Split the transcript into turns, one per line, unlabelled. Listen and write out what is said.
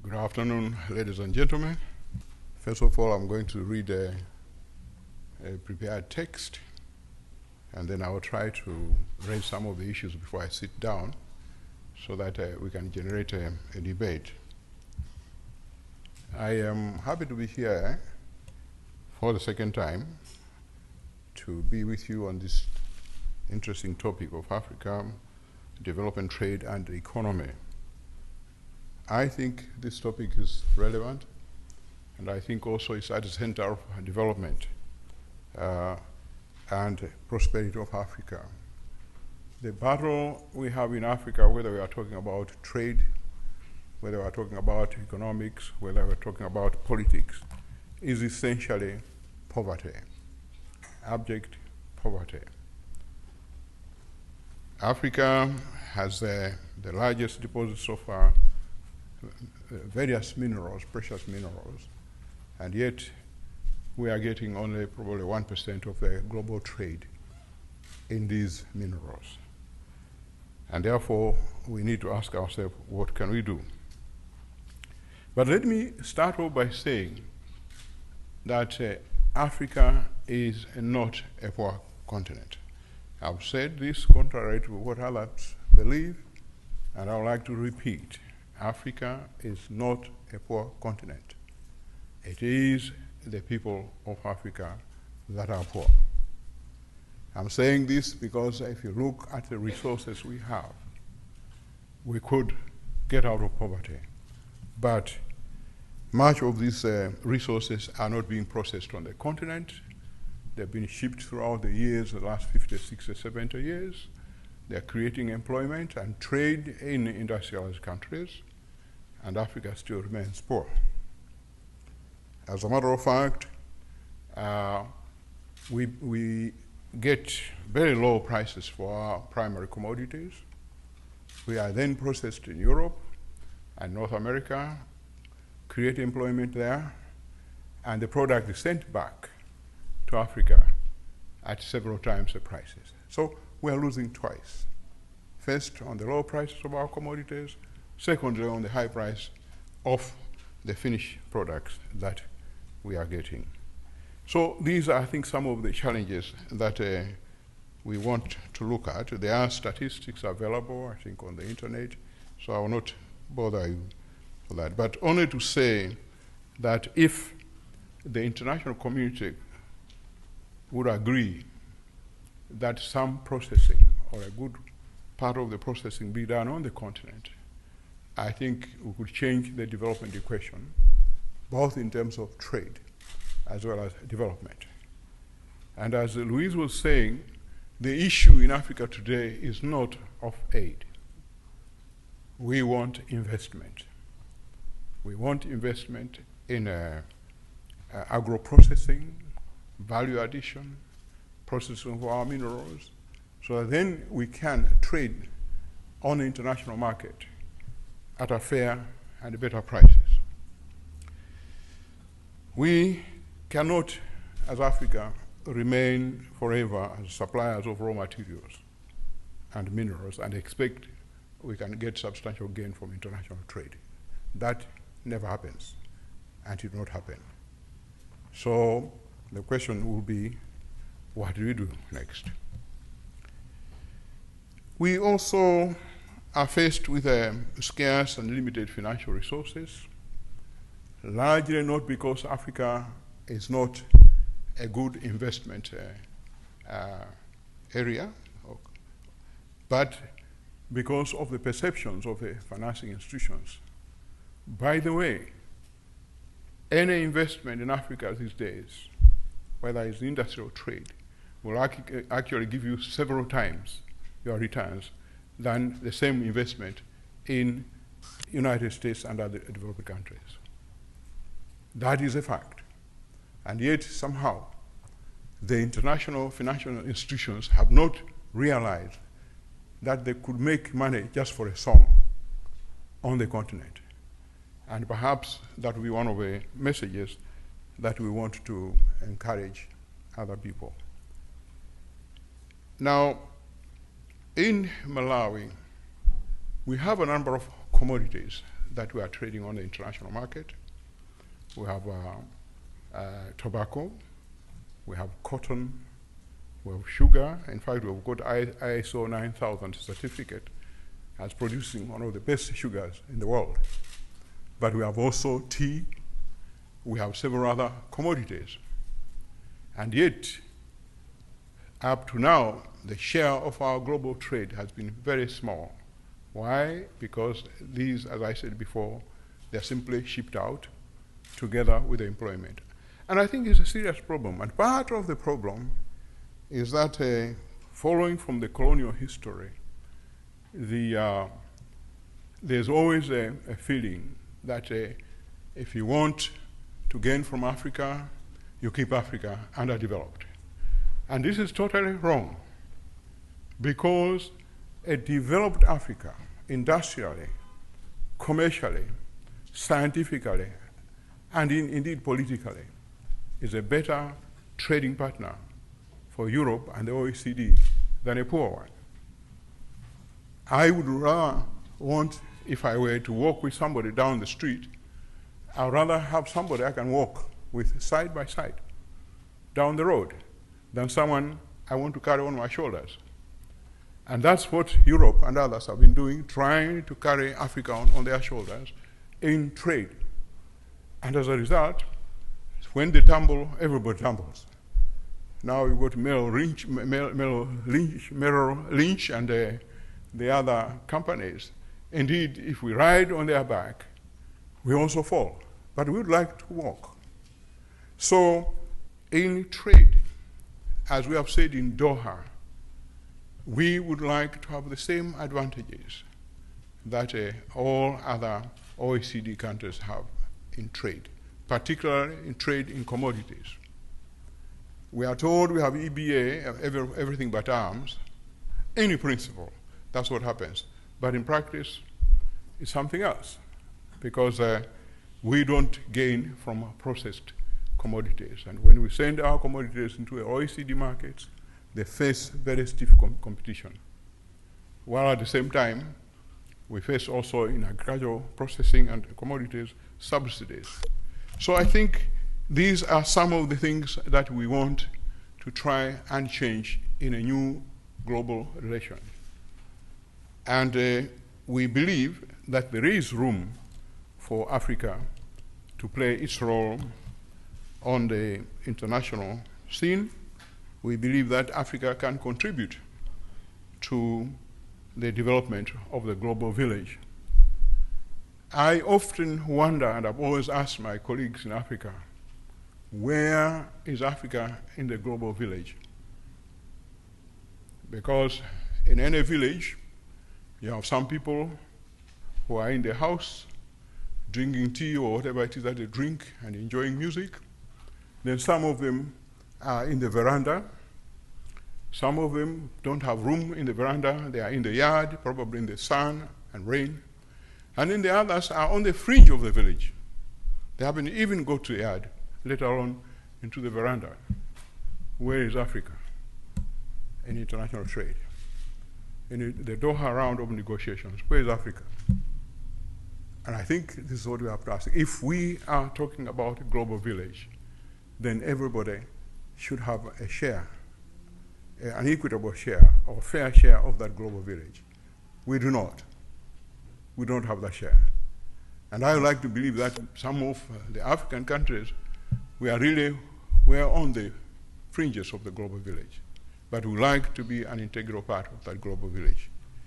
Good afternoon, ladies and gentlemen. First of all, I'm going to read a prepared text, and then I will try to raise some of the issues before I sit down so that we can generate a debate. I am happy to be here for the second time to be with you on this interesting topic of Africa, development, trade, and economy. I think this topic is relevant, and I think also it's at the center of development and prosperity of Africa. The battle we have in Africa, whether we are talking about trade, whether we are talking about economics, whether we're talking about politics, is essentially poverty, abject poverty. Africa has the largest deposits of various minerals, precious minerals, and yet we are getting only probably 1% of the global trade in these minerals. And therefore, we need to ask ourselves, what can we do? But let me start off by saying that Africa is not a poor continent. I've said this contrary to what others believe, and I would like to repeat. Africa is not a poor continent. It is the people of Africa that are poor. I'm saying this because if you look at the resources we have, we could get out of poverty. But much of these resources are not being processed on the continent. They've been shipped throughout the years, the last 50, 60, 70 years. They're creating employment and trade in industrialized countries, and Africa still remains poor. As a matter of fact, we get very low prices for our primary commodities. We are then processed in Europe and North America, create employment there, and the product is sent back to Africa at several times the prices. So we are losing twice. First, on the low prices of our commodities, secondly, on the high price of the finished products that we are getting. So these are, I think, some of the challenges that we want to look at. There are statistics available, I think, on the internet, so I will not bother you for that. But only to say that if the international community would agree that some processing or a good part of the processing be done on the continent, I think we could change the development equation, both in terms of trade as well as development. And as Louise was saying, the issue in Africa today is not of aid. We want investment. We want investment in agro-processing, value addition, processing of our minerals, so that then we can trade on the international market at a fair and better prices. We cannot, as Africa, remain forever as suppliers of raw materials and minerals and expect we can get substantial gain from international trade. That never happens, and it will not happen. So the question will be, what do we do next? We also are faced with scarce and limited financial resources, largely not because Africa is not a good investment area, but because of the perceptions of the financing institutions. By the way, any investment in Africa these days, whether it's industrial trade, will actually give you several times your returns than the same investment in United States and other developed countries. That is a fact. And yet, somehow, the international financial institutions have not realized that they could make money just for a song on the continent. And perhaps that will be one of the messages that we want to encourage other people. Now, in Malawi, we have a number of commodities that we are trading on the international market. We have tobacco, we have cotton, we have sugar. In fact, we've got ISO 9000 certificate as producing one of the best sugars in the world. But we have also tea, we have several other commodities. And yet, up to now, the share of our global trade has been very small. Why? Because these, as I said before, they're simply shipped out together with the employment. And I think it's a serious problem. And part of the problem is that following from the colonial history, there's always a feeling that if you want to gain from Africa, you keep Africa underdeveloped. And this is totally wrong, because a developed Africa, industrially, commercially, scientifically, and indeed politically, is a better trading partner for Europe and the OECD than a poor one. I would rather want, if I were to walk with somebody down the street, I'd rather have somebody I can walk with side by side down the road than someone I want to carry on my shoulders. And that's what Europe and others have been doing, trying to carry Africa on their shoulders in trade. And as a result, when they tumble, everybody tumbles. Now you've got Merrill Lynch and the other companies. Indeed, if we ride on their back, we also fall. But we would like to walk. So in trade, as we have said in Doha, we would like to have the same advantages that all other OECD countries have in trade, particularly in trade in commodities. We are told we have EBA, everything but arms. In principle, that's what happens. But in practice, it's something else, because we don't gain from processed commodities. And when we send our commodities into the OECD markets, they face very stiff competition. While at the same time, we face also in agricultural processing and commodities subsidies. So I think these are some of the things that we want to try and change in a new global relation. And we believe that there is room for Africa to play its role on the international scene. We believe that Africa can contribute to the development of the global village. I often wonder, and I've always asked my colleagues in Africa, where is Africa in the global village? Because in any village, you have some people who are in their house drinking tea or whatever it is that they drink and enjoying music. Then some of them are in the veranda. Some of them don't have room in the veranda. They are in the yard, probably in the sun and rain. And then the others are on the fringe of the village. They haven't even got to the yard, let alone into the veranda. Where is Africa in international trade? In the Doha round of negotiations, where is Africa? And I think this is what we have to ask. If we are talking about a global village, then everybody should have a share, an equitable share or fair share of that global village. We do not. We don't have that share. And I would like to believe that some of the African countries, we're on the fringes of the global village, but we like to be an integral part of that global village.